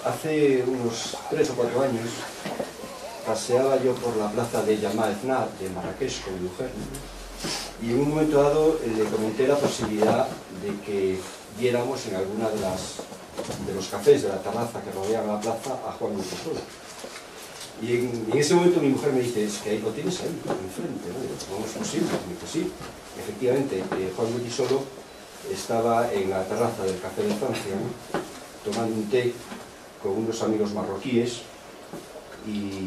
Hace unos 3 o 4 años paseaba yo por la plaza de Yamal de Marrakech con mi mujer, ¿no? Y en un momento dado le comenté la posibilidad de que viéramos en alguna de los cafés de la terraza que rodean la plaza a Juan Witisolo. Y en ese momento mi mujer me dice, es que ahí lo tienes ahí, enfrente, ¿no? ¿Cómo es posible? Y me dice, sí, efectivamente, Juan Witisolo estaba en la terraza del Café de Francia, ¿no? Tomando un té con unos amigos marroquíes y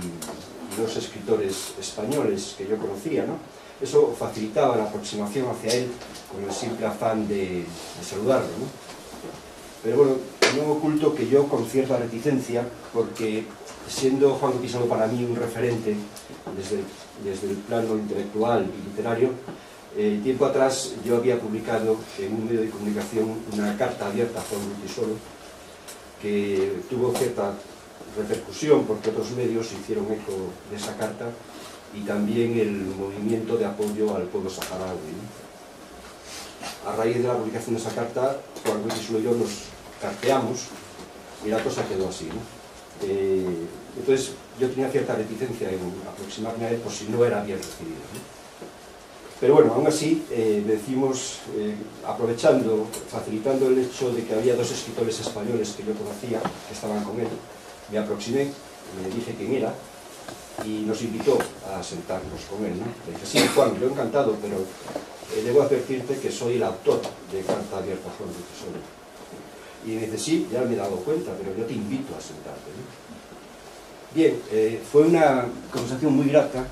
dos escritores españoles que yo conocía, ¿no? Eso facilitaba la aproximación hacia él con el simple afán de saludarlo, ¿no? Pero bueno, no oculto que yo con cierta reticencia, porque siendo Juan Witisolo para mí un referente desde el plano intelectual y literario, tiempo atrás yo había publicado en un medio de comunicación una carta abierta a Juan Witisolo que tuvo cierta repercusión porque otros medios hicieron eco de esa carta y también el movimiento de apoyo al pueblo saharaui, ¿no? A raíz de la publicación de esa carta, Juan Witisolo y yo nos carteamos y la cosa quedó así, ¿no? Entonces yo tenía cierta reticencia en aproximarme a él por si no era bien recibido, ¿no? Pero bueno, aún así decimos, aprovechando, facilitando el hecho de que había dos escritores españoles que yo conocía, que estaban con él, me aproximé, le dije quién era y nos invitó a sentarnos con él, ¿no? Le dije, sí, Juan, yo encantado, pero debo advertirte que soy el autor de Carta Abierta a Juan Witisolo. Y me dice, sí, ya me he dado cuenta, pero yo te invito a sentarte, ¿no? Bien, fue una conversación muy grata,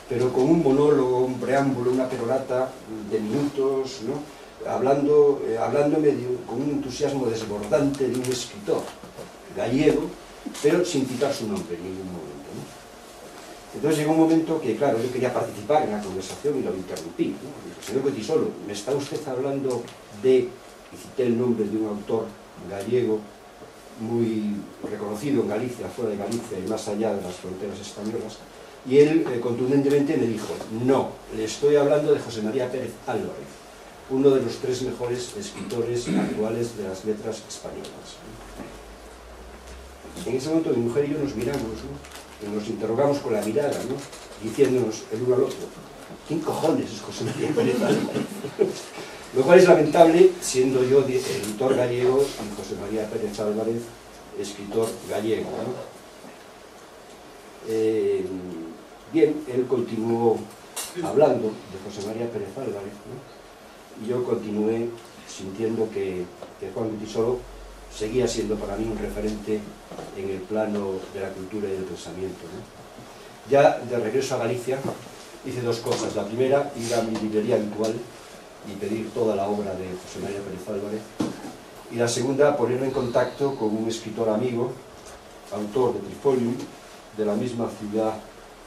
pero con un monólogo, un preámbulo, una perorata de minutos, ¿no? Hablándome con un entusiasmo desbordante de un escritor gallego, pero sin citar su nombre en ningún momento, ¿no? Entonces llegó un momento que, claro, yo quería participar en la conversación y lo interrumpí, ¿no? Dije, señor Witisolo, ¿me está usted hablando de...? Y cité el nombre de un autor gallego muy reconocido en Galicia, fuera de Galicia y más allá de las fronteras españolas, y él contundentemente me dijo, no, le estoy hablando de José María Pérez Álvarez, uno de los 3 mejores escritores actuales de las letras españolas. En ese momento mi mujer y yo nos miramos, ¿no? Y nos interrogamos con la mirada, ¿no? Diciéndonos el uno al otro, ¿quién cojones es José María Pérez Álvarez? Lo cual es lamentable, siendo yo editor gallego y José María Pérez Álvarez escritor gallego, ¿no? Bien, él continuó hablando de José María Pérez Álvarez, ¿no? Y yo continué sintiendo que Juan Witisolo seguía siendo para mí un referente en el plano de la cultura y del pensamiento, ¿no? Ya de regreso a Galicia hice 2 cosas. La primera, ir a mi librería habitual y pedir toda la obra de José María Pérez Álvarez. Y la segunda, ponerme en contacto con un escritor amigo, autor de Trifolium, de la misma ciudad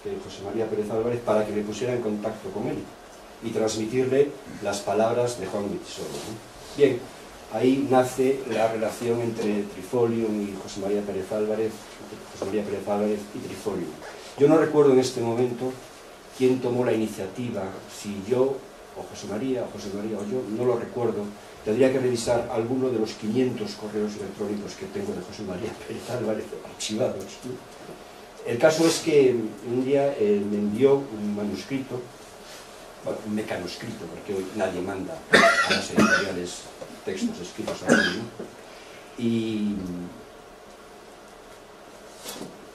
que José María Pérez Álvarez, para que me pusiera en contacto con él y transmitirle las palabras de Juan Witisolo, ¿no? Bien, ahí nace la relación entre Trifolium y José María Pérez Álvarez y Trifolium. Yo no recuerdo en este momento quién tomó la iniciativa, si yo o José María o yo, no lo recuerdo. Tendría que revisar alguno de los 500 correos electrónicos que tengo de José María Pérez Álvarez archivados, ¿no? El caso es que un día me envió un manuscrito, bueno, un mecanoscrito, porque hoy nadie manda a las editoriales textos escritos a mí, ¿no? Y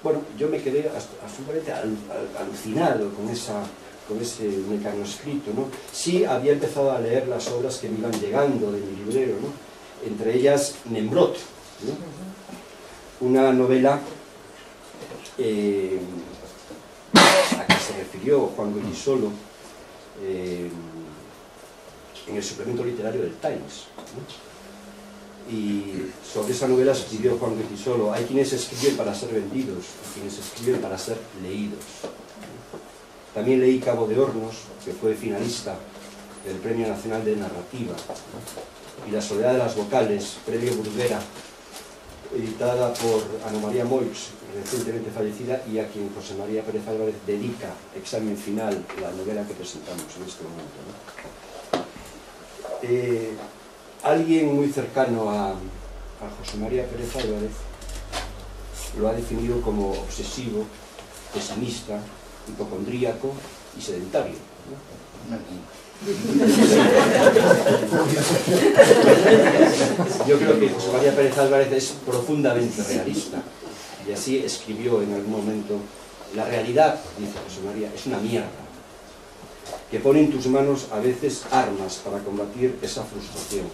bueno, yo me quedé absolutamente alucinado con ese mecanoscrito, ¿no? Sí había empezado a leer las obras que me iban llegando de mi librero, ¿no? Entre ellas Nembrot, ¿no? Una novela a que se refirió Juan Witisolo en el suplemento literario del Times, ¿no? Y sobre esa novela escribió Juan Witisolo, hay quienes escriben para ser vendidos y quienes escriben para ser leídos. También leí Cabo de Hornos, que fue finalista del Premio Nacional de Narrativa, ¿no? Y La soledad de las vocales, Premio Bruguera, editada por Ana María Moix, recientemente fallecida, y a quien José María Pérez Álvarez dedica Examen final, la novela que presentamos en este momento, ¿no? Alguien muy cercano a a José María Pérez Álvarez lo ha definido como obsesivo, pesimista, hipocondríaco y sedentario, ¿no? Yo creo que José María Pérez Álvarez es profundamente realista, y así escribió en algún momento: la realidad, dice José María, es una mierda, que pone en tus manos a veces armas para combatir esa frustración.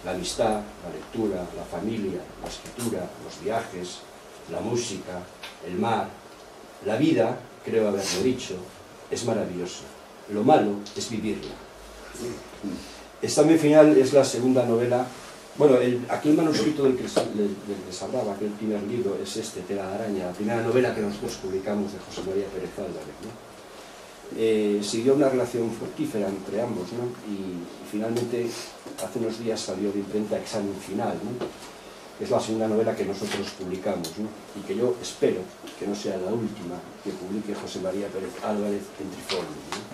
La amistad, la lectura, la familia, la escritura, los viajes, la música, el mar. La vida, creo haberlo dicho, es maravillosa. Lo malo es vivirla. Examen final es la segunda novela. Bueno, aquel manuscrito del que les hablaba, aquel primer libro, es este, Tela de araña, la primera novela que nosotros publicamos de José María Pérez Álvarez, ¿no? Siguió una relación fructífera entre ambos, ¿no? Y finalmente, hace unos días salió de imprenta Examen final, ¿no? Es la segunda novela que nosotros publicamos, ¿no? Y que yo espero que no sea la última que publique José María Pérez Álvarez en Trifolium, ¿no?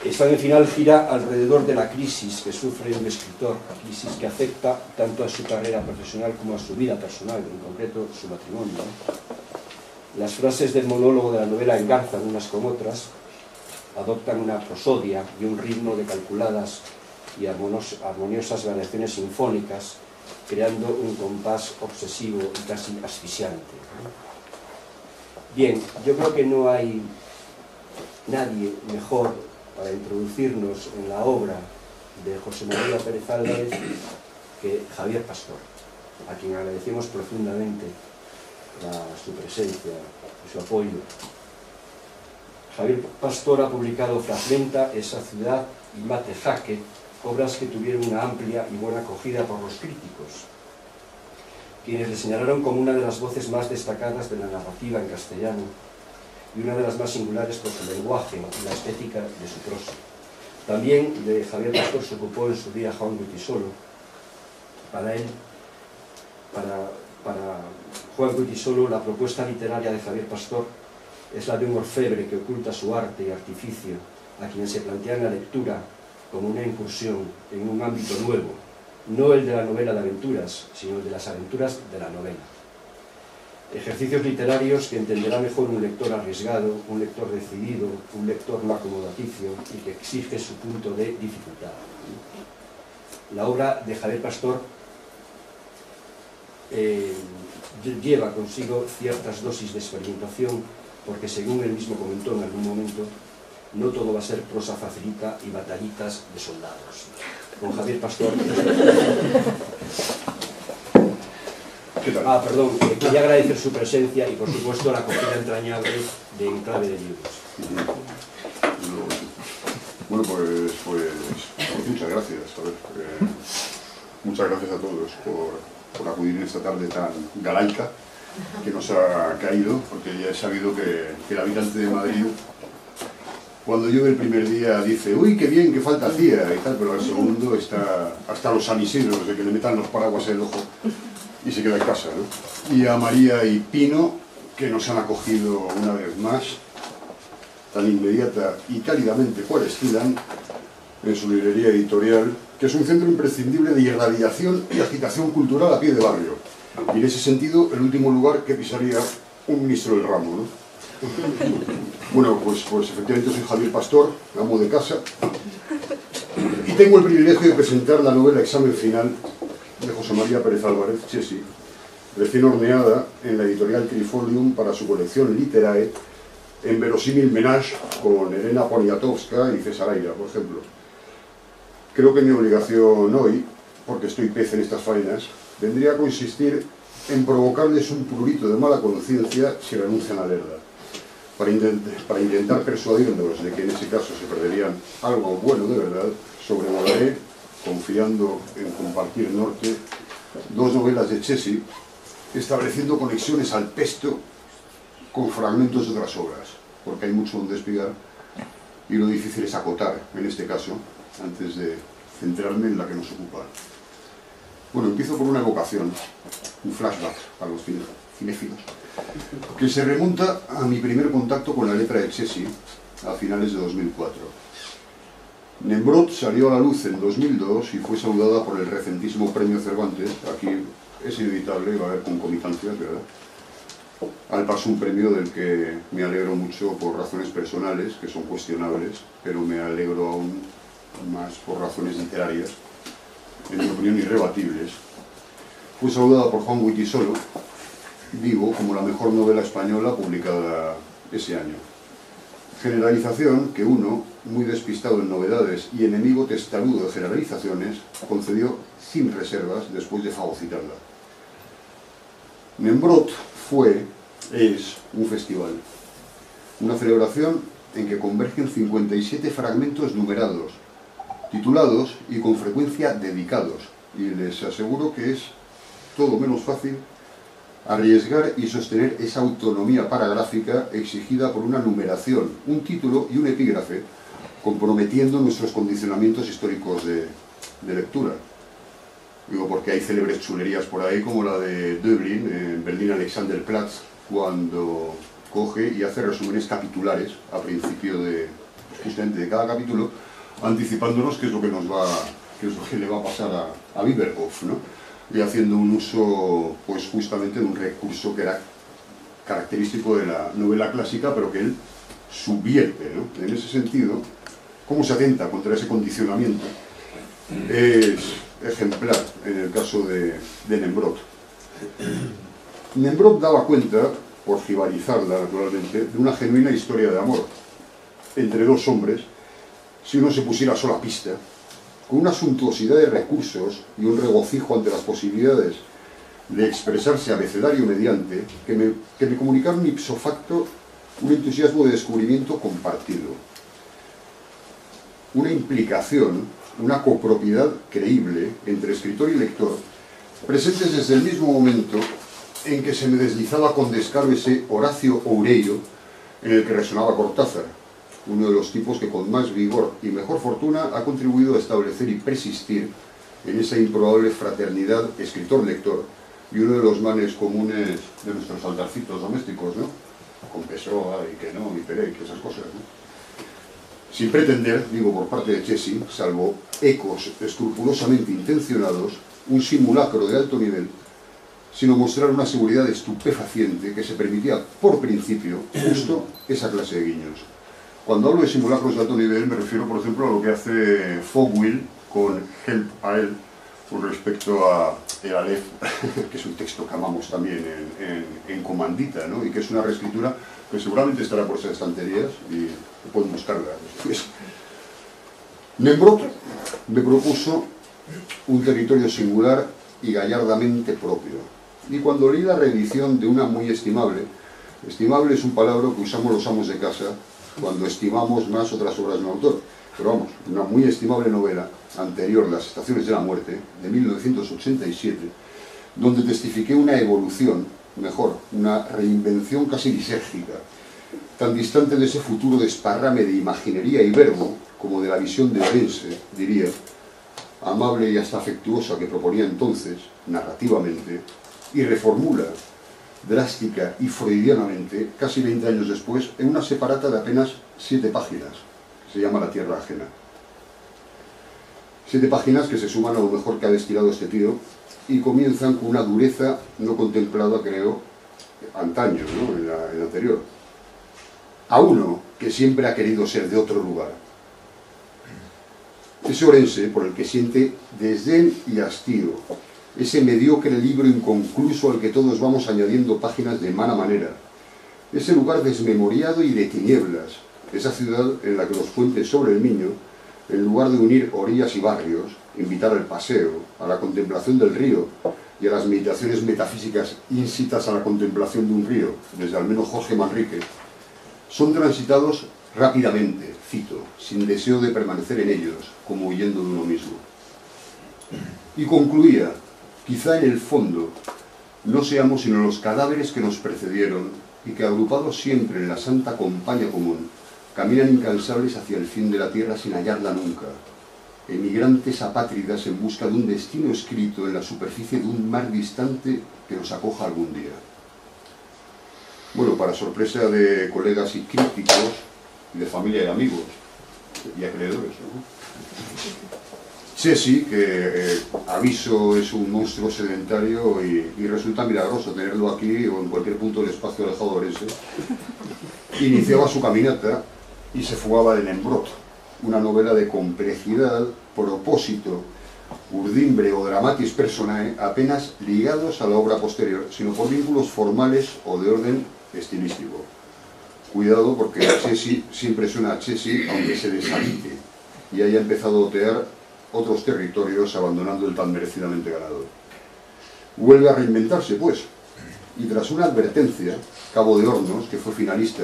Examen final gira alrededor de la crisis que sufre un escritor, crisis que afecta tanto a su carrera profesional como a su vida personal, en concreto su matrimonio, ¿no? Las frases del monólogo de la novela engarzan unas con otras, adoptan una prosodia y un ritmo de calculadas y armoniosas variaciones sinfónicas, creando un compás obsesivo y casi asfixiante, ¿no? Bien, yo creo que no hay nadie mejor para introducirnos en la obra de José María Pérez Álvarez que Javier Pastor, a quien agradecemos profundamente su presencia y su apoyo. Javier Pastor ha publicado Fragmenta, Esa ciudad y Mate Jaque, obras que tuvieron una amplia y buena acogida por los críticos, quienes le señalaron como una de las voces más destacadas de la narrativa en castellano y una de las más singulares por su lenguaje y la estética de su prosa. También de Javier Pastor se ocupó en su día Juan Goytisolo. Para Juan Goytisolo, la propuesta literaria de Javier Pastor es la de un orfebre que oculta su arte y artificio, a quien se plantea en la lectura como una incursión en un ámbito nuevo, no el de la novela de aventuras, sino el de las aventuras de la novela. Ejercicios literarios que entenderá mejor un lector arriesgado, un lector decidido, un lector no acomodaticio y que exige su punto de dificultad. La obra de Javier Pastor lleva consigo ciertas dosis de experimentación, porque según él mismo comentó en algún momento, no todo va a ser prosa facilita y batallitas de soldados. Con Javier Pastor... perdón, quería agradecer su presencia y por supuesto la acogida entrañable de Enclave de Libros. Bueno, pues muchas gracias. Muchas gracias a todos por acudir en esta tarde tan galaica que nos ha caído, porque ya he sabido que el habitante de Madrid, cuando llueve el primer día, dice: uy, qué bien, qué falta hacía y tal, pero al segundo está hasta los San Isidros de que le metan los paraguas en el ojo y se queda en casa, ¿no? Y a María y Pino, que nos han acogido una vez más, tan inmediata y cálidamente cual estilan, en su librería editorial, que es un centro imprescindible de irradiación y agitación cultural a pie de barrio. Y en ese sentido, el último lugar que pisaría un ministro del ramo, ¿no? Bueno, pues efectivamente soy Javier Pastor, amo de casa, y tengo el privilegio de presentar la novela Examen final de José María Pérez Álvarez, Chesi, recién horneada en la editorial Trifolium para su colección Literae, en verosímil menage con Elena Poniatowska y César Aira, por ejemplo. Creo que mi obligación hoy, porque estoy pez en estas faenas, vendría a consistir en provocarles un prurito de mala conciencia si renuncian a leerla, para intentar persuadirlos de que en ese caso se perderían algo bueno de verdad. Sobrevolaré, confiando en compartir norte, dos novelas de Chesi, estableciendo conexiones al pesto con fragmentos de otras obras, porque hay mucho donde espigar y lo difícil es acotar, en este caso, antes de centrarme en la que nos ocupa. Bueno, empiezo por una evocación, un flashback para los cinéfilos, que se remonta a mi primer contacto con la letra de Chesi a finales de 2004. Nembrot salió a la luz en 2002 y fue saludada por el recentísimo Premio Cervantes. Aquí es inevitable, va a haber concomitancias, ¿verdad? Al paso, un premio del que me alegro mucho por razones personales, que son cuestionables, pero me alegro aún más por razones literarias, en mi opinión irrebatibles. Fue saludada por Juan Goytisolo, digo, como la mejor novela española publicada ese año. Generalización que uno, muy despistado en novedades y enemigo testarudo de generalizaciones, concedió sin reservas después de fagocitarla. Nembrot es un festival, una celebración en que convergen 57 fragmentos numerados, titulados y con frecuencia dedicados, y les aseguro que es todo menos fácil arriesgar y sostener esa autonomía paragráfica exigida por una numeración, un título y un epígrafe, comprometiendo nuestros condicionamientos históricos de lectura. Digo, porque hay célebres chulerías por ahí, como la de Döblin, en Berlín Alexanderplatz, cuando coge y hace resúmenes capitulares a principio de, justamente de cada capítulo, anticipándonos qué es lo que le va a pasar a Biberkopf, ¿no? Y haciendo un uso, pues justamente de un recurso que era característico de la novela clásica, pero que él subvierte, ¿no? En ese sentido, cómo se atenta contra ese condicionamiento es ejemplar en el caso de Nembrot. Nembrot daba cuenta, por jibarizarla naturalmente, de una genuina historia de amor entre dos hombres, si uno se pusiera a sola pista, con una suntuosidad de recursos y un regocijo ante las posibilidades de expresarse abecedario mediante, que me comunicaron ipso facto un entusiasmo de descubrimiento compartido, una implicación, una copropiedad creíble entre escritor y lector, presentes desde el mismo momento en que se me deslizaba con descaro ese Horacio Oureiro en el que resonaba Cortázar, uno de los tipos que con más vigor y mejor fortuna ha contribuido a establecer y persistir en esa improbable fraternidad escritor-lector, y uno de los males comunes de nuestros altarcitos domésticos, ¿no? Con Pessoa y que no, y Perec, esas cosas, ¿no? Sin pretender, digo por parte de Chessy, salvo ecos escrupulosamente intencionados, un simulacro de alto nivel, sino mostrar una seguridad estupefaciente que se permitía, por principio, justo esa clase de guiños. Cuando hablo de simulacros de alto nivel, me refiero, por ejemplo, a lo que hace Fogwill con Help a él, con respecto a El Aleph, que es un texto que amamos también en Comandita, ¿no? Y que es una reescritura que seguramente estará por esas estanterías y pueden buscarla después. Nembrot me propuso un territorio singular y gallardamente propio. Y cuando leí la reedición de una muy estimable es un palabra que usamos los amos de casa cuando estimamos más otras obras de un autor, pero vamos, una muy estimable novela anterior, Las estaciones de la muerte, de 1987, donde testifiqué una evolución, mejor, una reinvención casi lisérgica, tan distante de ese futuro desparrame de imaginería y verbo, como de la visión de Orense, diría, amable y hasta afectuosa que proponía entonces, narrativamente, y reformula, drástica y freudianamente, casi 20 años después, en una separata de apenas 7 páginas, que se llama La tierra ajena. 7 páginas que se suman a lo mejor que ha destilado este tío y comienzan con una dureza no contemplada, creo, antaño, ¿no? en la anterior. A uno que siempre ha querido ser de otro lugar. Ese Orense por el que siente desdén y hastío, ese mediocre libro inconcluso al que todos vamos añadiendo páginas de mala manera, ese lugar desmemoriado y de tinieblas, esa ciudad en la que los puentes sobre el Miño, en lugar de unir orillas y barrios, invitar al paseo, a la contemplación del río y a las meditaciones metafísicas íncitas a la contemplación de un río, desde al menos Jorge Manrique, son transitados rápidamente, cito, sin deseo de permanecer en ellos, como huyendo de uno mismo. Y concluía, quizá en el fondo no seamos sino los cadáveres que nos precedieron y que, agrupados siempre en la santa compañía común, caminan incansables hacia el fin de la tierra sin hallarla nunca, emigrantes apátridas en busca de un destino escrito en la superficie de un mar distante que nos acoja algún día. Bueno, para sorpresa de colegas y críticos, de familia y amigos, y acreedores, ¿no? Chessy, que aviso es un monstruo sedentario y resulta milagroso tenerlo aquí o en cualquier punto del espacio alejado orense, iniciaba su caminata y se fugaba en Embrot, una novela de complejidad, propósito, urdimbre o dramatis personae apenas ligados a la obra posterior, sino por vínculos formales o de orden estilístico. Cuidado, porque Chessy siempre suena a Chessy aunque se deshabite y haya empezado a otear otros territorios abandonando el tan merecidamente ganado. Vuelve a reinventarse, pues, y tras una advertencia, Cabo de Hornos, que fue finalista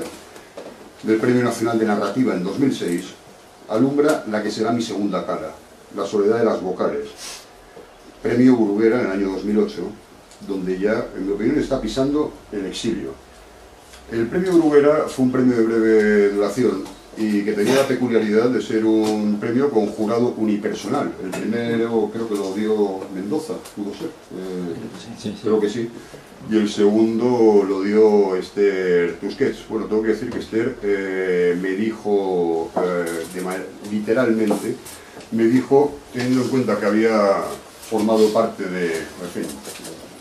del Premio Nacional de Narrativa en 2006, alumbra la que será mi segunda cara, La soledad de las vocales, Premio Bruguera en el año 2008, donde ya, en mi opinión, está pisando el exilio. El Premio Bruguera fue un premio de breve duración y que tenía la peculiaridad de ser un premio con jurado unipersonal. El primero creo que lo dio Mendoza, pudo ser, creo que sí, y el segundo lo dio Esther Tusquets. Bueno, tengo que decir que Esther me dijo, literalmente, me dijo, teniendo en cuenta que había formado parte de, en fin,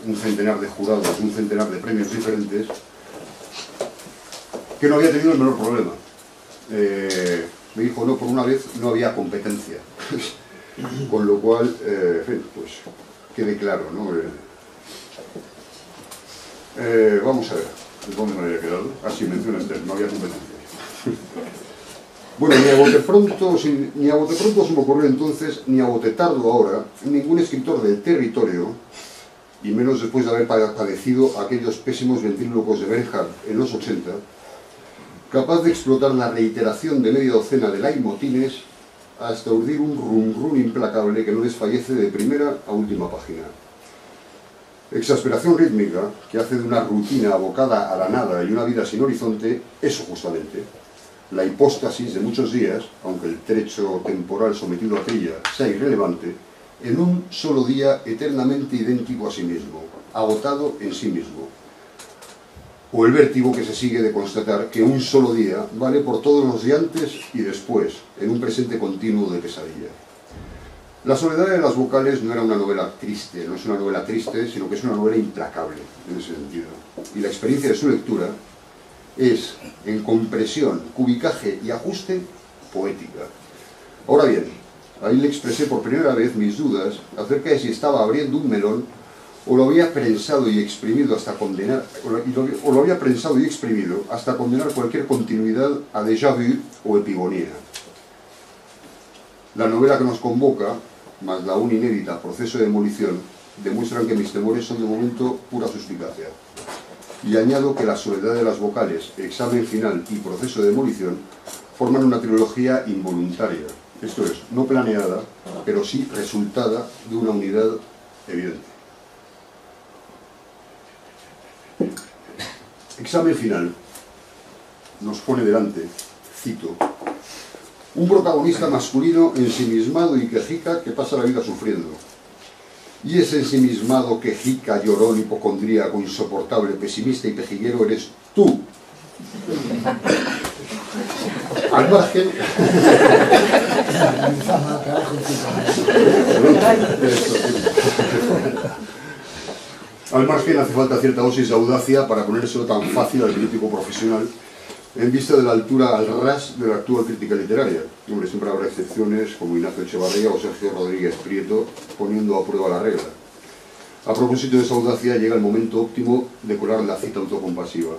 un centenar de jurados, un centenar de premios diferentes, que no había tenido el menor problema. Me dijo, no, por una vez no había competencia. Con lo cual, en fin, pues quede claro, ¿no? Vamos a ver, ¿dónde me había quedado? Así menciona Esther, no había competencia. Bueno, ni a bote pronto se me ocurrió entonces, ni a bote tardo ahora, ningún escritor del territorio, y menos después de haber padecido aquellos pésimos ventrílocos de Bernhardt en los 80, capaz de explotar la reiteración de media docena de leitmotines hasta urdir un rum implacable que no desfallece de primera a última página. Exasperación rítmica que hace de una rutina abocada a la nada y una vida sin horizonte, eso justamente, la hipóstasis de muchos días, aunque el trecho temporal sometido a trilla sea irrelevante, en un solo día eternamente idéntico a sí mismo, agotado en sí mismo. O el vértigo que se sigue de constatar que un solo día vale por todos los de antes y después, en un presente continuo de pesadilla. La soledad de las vocales no era una novela triste, no es una novela triste, sino que es una novela implacable, en ese sentido. Y la experiencia de su lectura es, en compresión, cubicaje y ajuste, poética. Ahora bien, ahí le expresé por primera vez mis dudas acerca de si estaba abriendo un melón o lo había prensado y exprimido hasta condenar, o lo había prensado y exprimido hasta condenar cualquier continuidad a déjà vu o epigonía. La novela que nos convoca, más la aún inédita Proceso de demolición, demuestran que mis temores son de momento pura suspicacia. Y añado que La soledad de las vocales, Examen final y Proceso de demolición forman una trilogía involuntaria, esto es, no planeada, pero sí resultada de una unidad evidente. Examen final nos pone delante, cito, un protagonista masculino ensimismado y quejica que pasa la vida sufriendo. Y ese ensimismado, quejica, llorón, hipocondríaco, insoportable, pesimista y pejiguero eres tú. Al margen... Al margen hace falta cierta dosis de audacia para ponérselo tan fácil al crítico profesional en vista de la altura al ras de la actual crítica literaria. Hombre, siempre habrá excepciones como Ignacio Echevarría o Sergio Rodríguez Prieto poniendo a prueba la regla. A propósito de esa audacia llega el momento óptimo de colar la cita autocompasiva.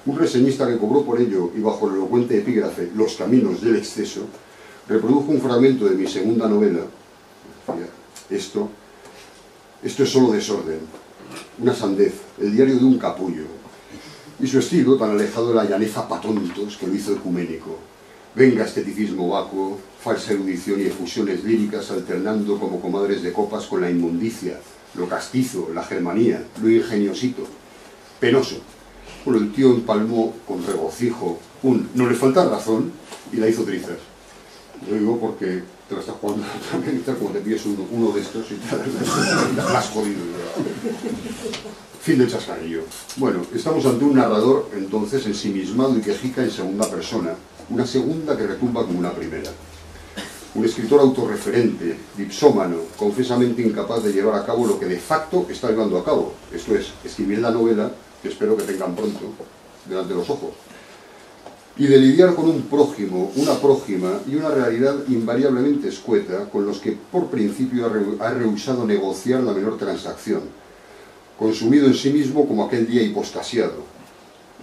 Un reseñista que cobró por ello y bajo el elocuente epígrafe Los caminos del exceso reprodujo un fragmento de mi segunda novela. Esto es solo desorden, una sandez, el diario de un capullo. Y su estilo, tan alejado de la llaneza pa' tontos, que lo hizo ecuménico. Venga esteticismo vacuo, falsa erudición y efusiones líricas alternando como comadres de copas con la inmundicia, lo castizo, la germanía, lo ingeniosito. Penoso. Bueno, el tío empalmó con regocijo un no le falta razón y la hizo trizas. Lo digo porque te la estás jugando también, como te pides uno de estos y te la has jodido. Fin del chascarrillo. Bueno, estamos ante un narrador entonces ensimismado y quejica en segunda persona, una segunda que retumba como una primera. Un escritor autorreferente, dipsómano, confesamente incapaz de llevar a cabo lo que de facto está llevando a cabo, esto es, escribir la novela que espero que tengan pronto delante de los ojos, y de lidiar con un prójimo, una prójima y una realidad invariablemente escueta con los que por principio ha rehusado negociar la menor transacción, consumido en sí mismo como aquel día hipostasiado,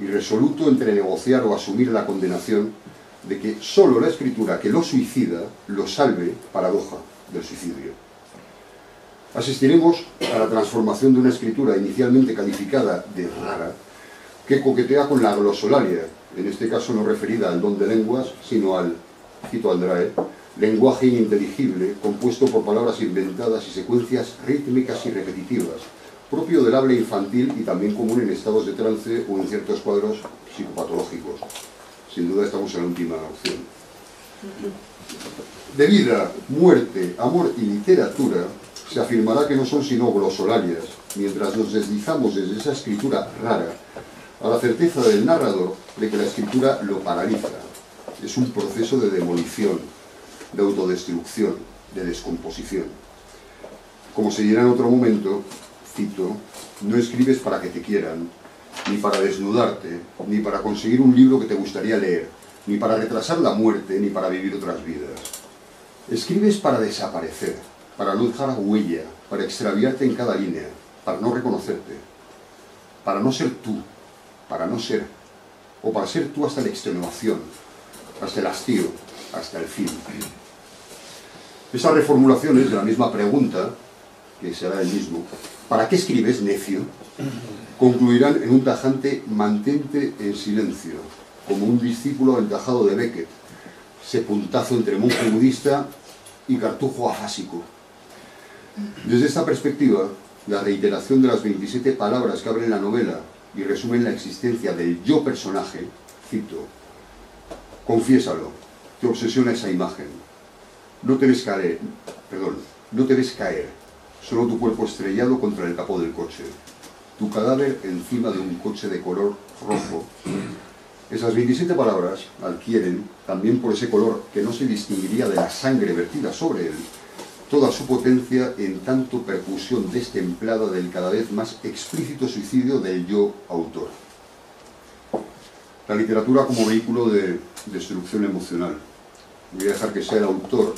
irresoluto entre negociar o asumir la condenación de que sólo la escritura que lo suicida lo salve, paradoja, del suicidio. Asistiremos a la transformación de una escritura inicialmente calificada de rara, que coquetea con la glosolalia, en este caso no referida al don de lenguas, sino al, cito a Andrae, lenguaje ininteligible, compuesto por palabras inventadas y secuencias rítmicas y repetitivas, propio del habla infantil y también común en estados de trance o en ciertos cuadros psicopatológicos. Sin duda estamos en la última opción. De vida, muerte, amor y literatura se afirmará que no son sino glosolarias, mientras nos deslizamos desde esa escritura rara a la certeza del narrador de que la escritura lo paraliza. Es un proceso de demolición, de autodestrucción, de descomposición. Como se dirá en otro momento, cito, no escribes para que te quieran, ni para desnudarte, ni para conseguir un libro que te gustaría leer, ni para retrasar la muerte, ni para vivir otras vidas. Escribes para desaparecer, para no dejar huella, para extraviarte en cada línea, para no reconocerte, para no ser tú, para no ser, o para ser tú hasta la extenuación, hasta el hastío, hasta el fin. Esas reformulaciones de la misma pregunta, que será el mismo, ¿para qué escribes, necio?, concluirán en un tajante mantente en silencio, como un discípulo aventajado de Beckett, ese puntazo entre monje budista y cartujo afásico. Desde esta perspectiva, la reiteración de las 27 palabras que abren la novela y resumen la existencia del yo personaje, cito, confiésalo, te obsesiona esa imagen, no te ves caer, solo tu cuerpo estrellado contra el capó del coche, tu cadáver encima de un coche de color rojo. Esas 27 palabras adquieren, también por ese color que no se distinguiría de la sangre vertida sobre él, toda su potencia en tanto percusión destemplada del cada vez más explícito suicidio del yo autor. La literatura como vehículo de destrucción emocional. Voy a dejar que sea el autor,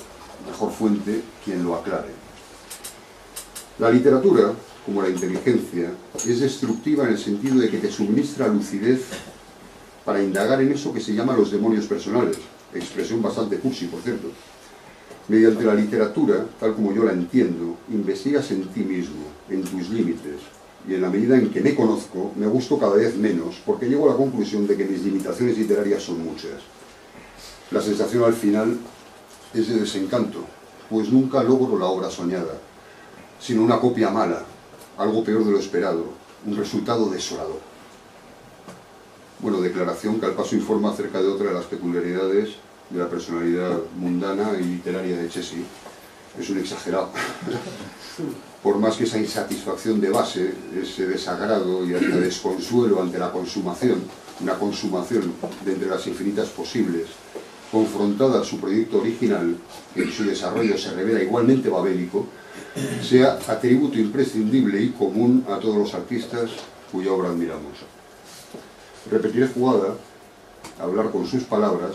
mejor fuente, quien lo aclare. La literatura, como la inteligencia, es destructiva en el sentido de que te suministra lucidez para indagar en eso que se llama los demonios personales, expresión bastante cursi, por cierto. Mediante la literatura, tal como yo la entiendo, investigas en ti mismo, en tus límites, y en la medida en que me conozco, me gusto cada vez menos, porque llego a la conclusión de que mis limitaciones literarias son muchas. La sensación al final es de desencanto, pues nunca logro la obra soñada, sino una copia mala, algo peor de lo esperado, un resultado desolador. Bueno, declaración que al paso informa acerca de otra de las peculiaridades de la personalidad mundana y literaria de Chessy. Es un exagerado. Por más que esa insatisfacción de base, ese desagrado y hasta desconsuelo ante la consumación, una consumación de entre las infinitas posibles, confrontada a su proyecto original, que en su desarrollo se revela igualmente babélico, sea atributo imprescindible y común a todos los artistas cuya obra admiramos. Repetiré jugada, hablar con sus palabras,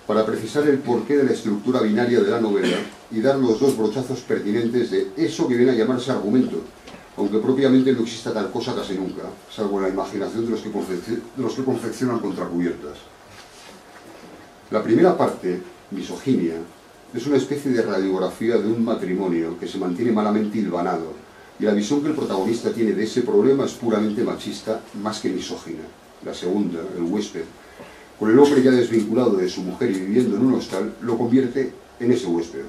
para precisar el porqué de la estructura binaria de la novela y dar los dos brochazos pertinentes de eso que viene a llamarse argumento, aunque propiamente no exista tal cosa casi nunca, salvo en la imaginación de los que confeccionan contracubiertas. La primera parte, misoginia, es una especie de radiografía de un matrimonio que se mantiene malamente hilvanado, y la visión que el protagonista tiene de ese problema es puramente machista, más que misógina. La segunda, el huésped, con el hombre ya desvinculado de su mujer y viviendo en un hostal, lo convierte en ese huésped.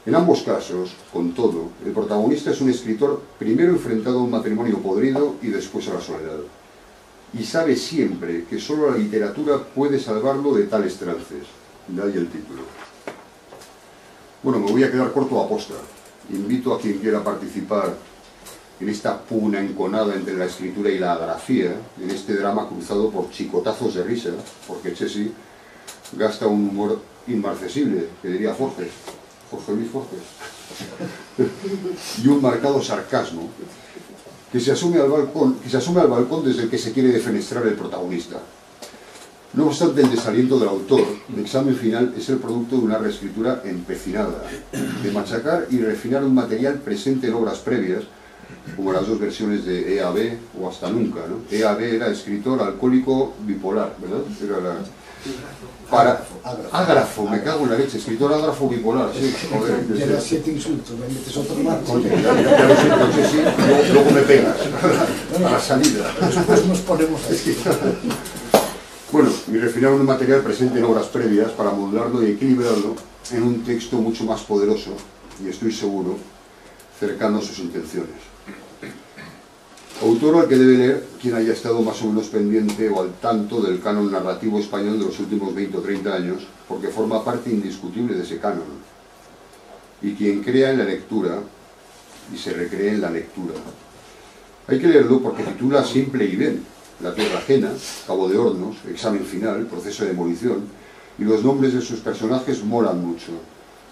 En ambos casos, con todo, el protagonista es un escritor primero enfrentado a un matrimonio podrido y después a la soledad. Y sabe siempre que solo la literatura puede salvarlo de tales trances. De ahí el título. Bueno, me voy a quedar corto a posta. Invito a quien quiera participar en esta pugna enconada entre la escritura y la grafía, en este drama cruzado por chicotazos de risa, porque Chessy gasta un humor inmarcesible, que diría Jorge Luis Forges, y un marcado sarcasmo que se asume al balcón desde el que se quiere defenestrar el protagonista. No obstante, el desaliento del autor, el examen final es el producto de una reescritura empecinada, de machacar y refinar un material presente en obras previas, como las dos versiones de E.A.B. o Hasta Nunca, ¿no? E.A.B. era escritor alcohólico bipolar, ¿verdad? Era ágrafo, me cago en la leche, escritor ágrafo bipolar, sí, joder. Llevas 7 insultos, me metes otro más. Oye, ya lo siento, sí, luego me pegas, a la salida. Después nos ponemos así. Bueno, y refinar un material presente en obras previas para modularlo y equilibrarlo en un texto mucho más poderoso, y estoy seguro, cercano a sus intenciones. Autor al que debe leer quien haya estado más o menos pendiente o al tanto del canon narrativo español de los últimos 20 o 30 años, porque forma parte indiscutible de ese canon. Y quien crea en la lectura y se recree en la lectura. Hay que leerlo porque titula simple y bien: La tierra ajena, Cabo de Hornos, Examen final, Proceso de demolición, y los nombres de sus personajes molan mucho.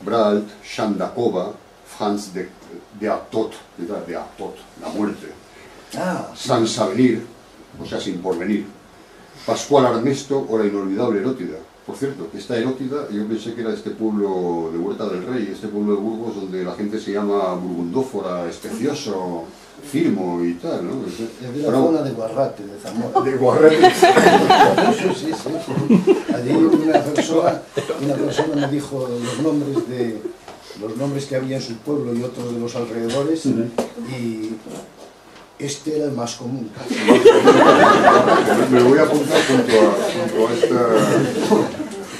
Brault, Shandakova, Franz de Artot, la muerte. Sans Avenir, o sea, sin porvenir. Pascual Armesto o la inolvidable Erótida. Por cierto, que esta Erótida, yo pensé que era este pueblo de Huerta del Rey, este pueblo de Burgos, donde la gente se llama burgundófora, especioso, firmo y tal, ¿no? Es de la zona de Guarrate, de Zamora. De Guarrate. Sí. Allí una persona me dijo los nombres que había en su pueblo y otros de los alrededores, y este era el más común. Me lo voy a apuntar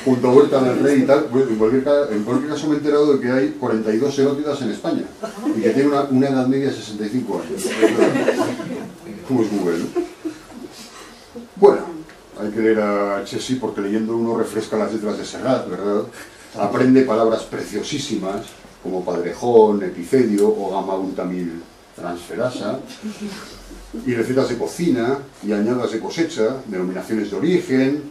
junto a Huerta del Rey y tal. En cualquier caso me he enterado de que hay 42 erótidas en España y que tiene una edad media de 65 años. ¿Cómo es Google, no? Bueno, hay que leer a Chessy porque leyendo uno refresca las letras de Serrat, ¿verdad? Aprende palabras preciosísimas como padrejón, epicedio o gamma-glutamil transferasa, y recetas de cocina y añadas de cosecha, denominaciones de origen,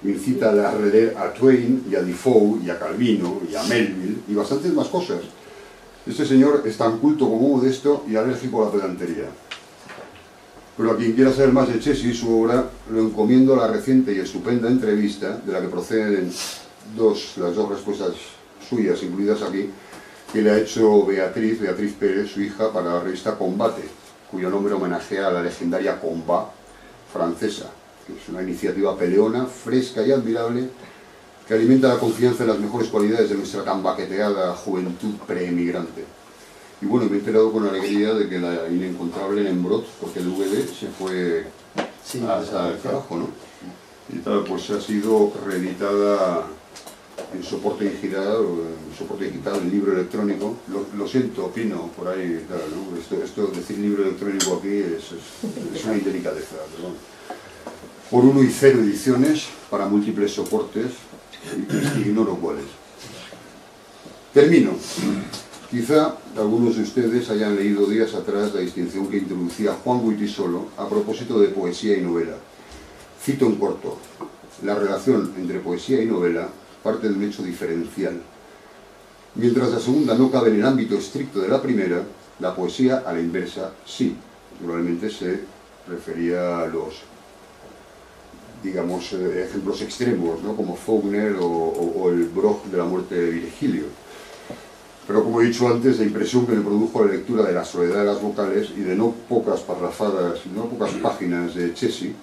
incita a leer a Twain y a Defoe y a Calvino y a Melville y bastantes más cosas. Este señor es tan culto como modesto y alérgico a la pedantería. Pero a quien quiera saber más de Chessy y su obra, lo encomiendo a la reciente y estupenda entrevista, de la que proceden las dos respuestas suyas incluidas aquí, que le ha hecho Beatriz Pérez, su hija, para la revista Combate, cuyo nombre homenajea a la legendaria Combat francesa, que es una iniciativa peleona, fresca y admirable, que alimenta la confianza en las mejores cualidades de nuestra tan baqueteada juventud preemigrante. Y bueno, me he enterado con alegría de que la inencontrable Nembrot, porque el DVD se fue hasta el carajo, ¿no? Y tal, pues ha sido reeditada en soporte digital, en libro electrónico. Lo siento, Pino, por ahí, claro, ¿no? Esto decir libro electrónico aquí es una indelicadeza, perdón. Por 1 y 0 ediciones, para múltiples soportes, y ignoro cuáles. Termino. Quizá algunos de ustedes hayan leído días atrás la distinción que introducía Juan Goytisolo a propósito de poesía y novela. Cito en corto: la relación entre poesía y novela parte de un hecho diferencial. Mientras la segunda no cabe en el ámbito estricto de la primera, la poesía, a la inversa, sí. Probablemente se refería a los, digamos, ejemplos extremos, ¿no? Como Faulkner o el Broch de la muerte de Virgilio. Pero como he dicho antes, la impresión que me produjo la lectura de La soledad de las vocales y de no pocas parrafadas, no pocas páginas de Chessy,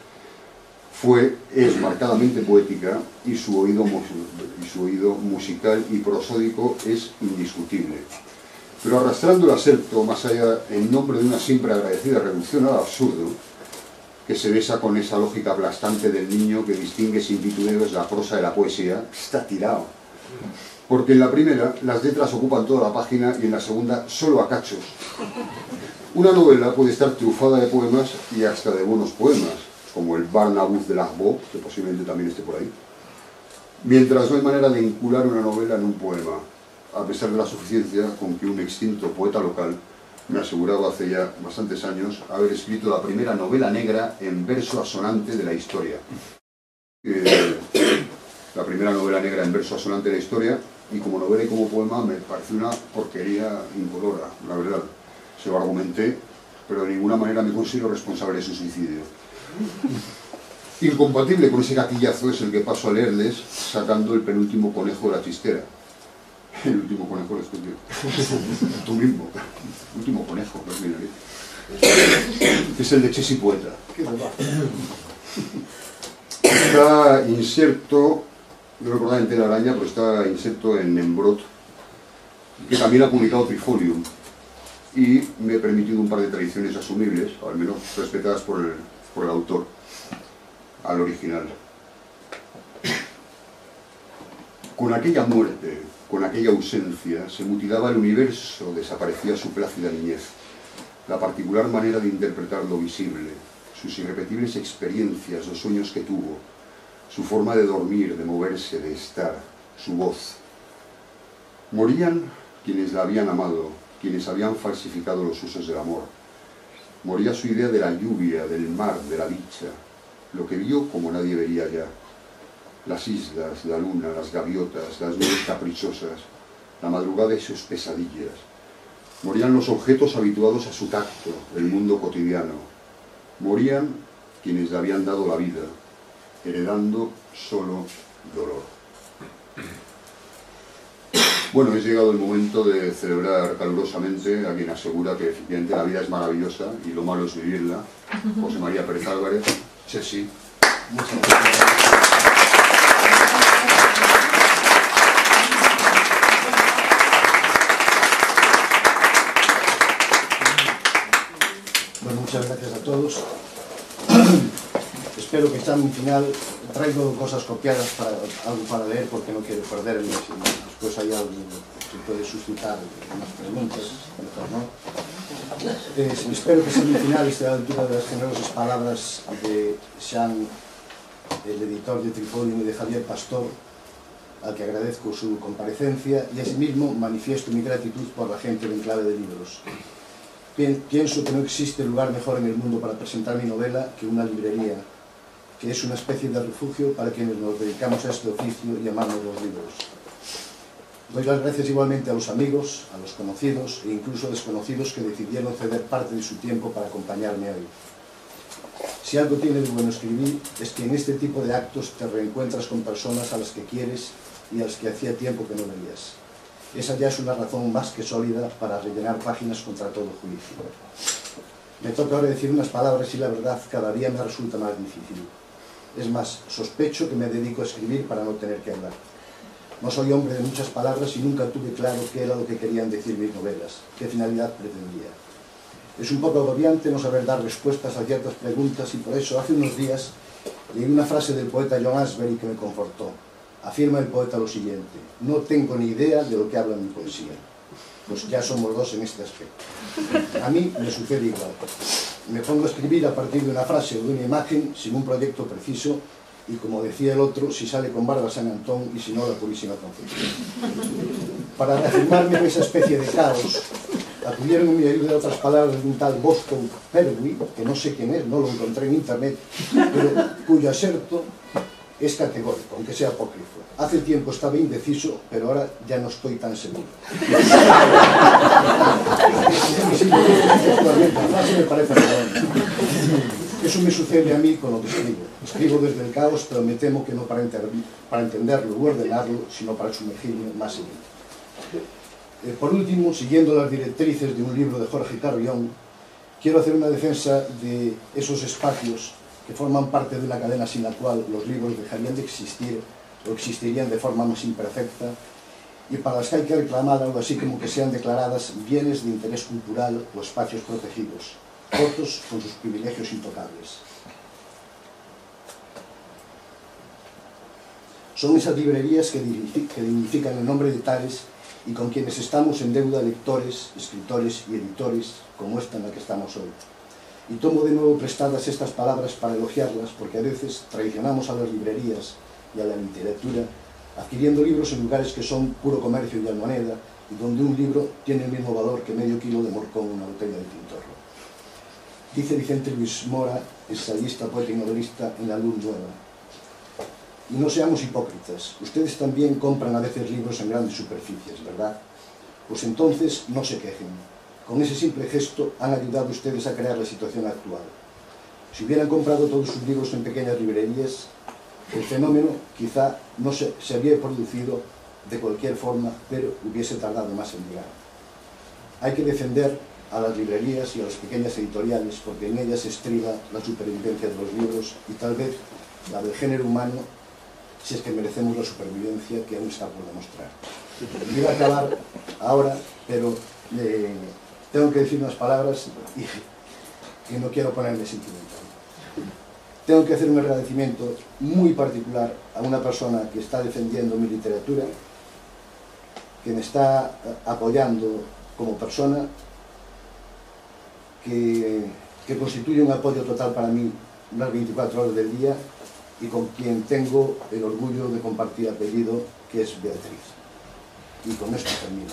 es marcadamente poética, y su oído musical y prosódico es indiscutible. Pero arrastrando el aserto más allá en nombre de una siempre agradecida reducción al absurdo, que se besa con esa lógica aplastante del niño que distingue sin titubeos la prosa de la poesía, está tirado. Porque en la primera las letras ocupan toda la página y en la segunda solo a cachos. Una novela puede estar trufada de poemas y hasta de buenos poemas, como el Barnabuz de Lagbo, que posiblemente también esté por ahí, mientras no hay manera de vincular una novela en un poema, a pesar de la suficiencia con que un extinto poeta local me aseguraba hace ya bastantes años haber escrito la primera novela negra en verso asonante de la historia. La primera primera novela negra en verso asonante de la historia, y como novela y como poema me parece una porquería incolora, la verdad. Se lo argumenté, pero de ninguna manera me considero responsable de su suicidio. Incompatible con ese gatillazo es el que paso a leerles sacando el penúltimo conejo de la chistera. El último conejo lo estoy yo. Tú mismo. El último conejo, pues mira, es el de Chesi Poeta. Está inserto, no recuerdo en Tela Araña, pero está inserto en Embrot, que también ha publicado Trifolium, y me he permitido un par de tradiciones asumibles, al menos respetadas por el autor, al original. Con aquella muerte, con aquella ausencia, se mutilaba el universo, desaparecía su plácida niñez, la particular manera de interpretar lo visible, sus irrepetibles experiencias, los sueños que tuvo, su forma de dormir, de moverse, de estar, su voz. Morían quienes la habían amado, quienes habían falsificado los usos del amor. Moría su idea de la lluvia, del mar, de la dicha, lo que vio como nadie vería ya. Las islas, la luna, las gaviotas, las nubes caprichosas, la madrugada y sus pesadillas. Morían los objetos habituados a su tacto, el mundo cotidiano. Morían quienes le habían dado la vida, heredando solo dolor. Bueno, es llegado el momento de celebrar calurosamente a quien asegura que efectivamente la vida es maravillosa y lo malo es vivirla. José María Pérez Álvarez, Chesi. Muchas gracias. Bueno, muchas gracias a todos. Espero que examen final. Traigo cosas copiadas para algo para leer porque no quiero perderme. Después hay algo que puede suscitar unas preguntas, mejor no. Espero que examen final esté a la altura de las generosas palabras de Xan, el editor de Trifolium, y de Javier Pastor, al que agradezco su comparecencia, y asimismo manifiesto mi gratitud por la gente de Enclave de Libros. Pienso que no existe lugar mejor en el mundo para presentar mi novela que una librería, que es una especie de refugio para quienes nos dedicamos a este oficio y amamos los libros. Doy las gracias igualmente a los amigos, a los conocidos e incluso desconocidos que decidieron ceder parte de su tiempo para acompañarme hoy. Si algo tiene de bueno escribir, es que en este tipo de actos te reencuentras con personas a las que quieres y a las que hacía tiempo que no veías. Esa ya es una razón más que sólida para rellenar páginas contra todo juicio. Me toca ahora decir unas palabras y la verdad cada día me resulta más difícil. Es más, sospecho que me dedico a escribir para no tener que hablar. No soy hombre de muchas palabras y nunca tuve claro qué era lo que querían decir mis novelas, qué finalidad pretendía. Es un poco agobiante no saber dar respuestas a ciertas preguntas y por eso hace unos días leí una frase del poeta John Ashbery que me confortó. Afirma el poeta lo siguiente: no tengo ni idea de lo que habla mi poesía. Pues ya somos dos en este aspecto. A mí me sucede igual. Me pongo a escribir a partir de una frase o de una imagen sin un proyecto preciso y, como decía el otro, si sale con barba San Antón y si no, la Purísima Concepción. Para reafirmarme en esa especie de caos, acudieron en mi ayuda otras palabras de un tal Boston Pertwee, que no sé quién es, no lo encontré en internet, pero cuyo aserto es categórico, aunque sea apócrifo. Hace tiempo estaba indeciso, pero ahora ya no estoy tan seguro. Me parece redonda. Eso me sucede a mí con lo que escribo. Escribo desde el caos, pero me temo que no para entenderlo u ordenarlo, sino para sumergirme más en él. Por último, siguiendo las directrices de un libro de Jorge Carrión, quiero hacer una defensa de esos espacios que forman parte de una cadena sin la cual los libros dejarían de existir o existirían de forma más imperfecta, y para las que hay que reclamar algo así como que sean declaradas bienes de interés cultural o espacios protegidos, otros con sus privilegios intocables. Son esas librerías que dignifican el nombre de tales y con quienes estamos en deuda lectores, escritores y editores, como esta en la que estamos hoy. Y tomo de nuevo prestadas estas palabras para elogiarlas, porque a veces traicionamos a las librerías y a la literatura, adquiriendo libros en lugares que son puro comercio y almoneda, y donde un libro tiene el mismo valor que medio kilo de morcón en una botella de Pintorro. Dice Vicente Luis Mora, ensayista, poeta y novelista, en La Luz Nueva: Y no seamos hipócritas. Ustedes también compran a veces libros en grandes superficies, ¿verdad? Pues entonces no se quejen. Con ese simple gesto han ayudado ustedes a crear la situación actual. Si hubieran comprado todos sus libros en pequeñas librerías, el fenómeno quizá no se habría producido de cualquier forma, pero hubiese tardado más en llegar. Hay que defender a las librerías y a las pequeñas editoriales porque en ellas se estriba la supervivencia de los libros y tal vez la del género humano, si es que merecemos la supervivencia que aún está por demostrar. Iba a acabar ahora, pero tengo que decir unas palabras y no quiero ponerme sentimental. Tengo que hacer un agradecimiento muy particular a una persona que está defendiendo mi literatura, que me está apoyando como persona, que constituye un apoyo total para mí las 24 horas del día y con quien tengo el orgullo de compartir apellido, que es Beatriz. Y con esto termino.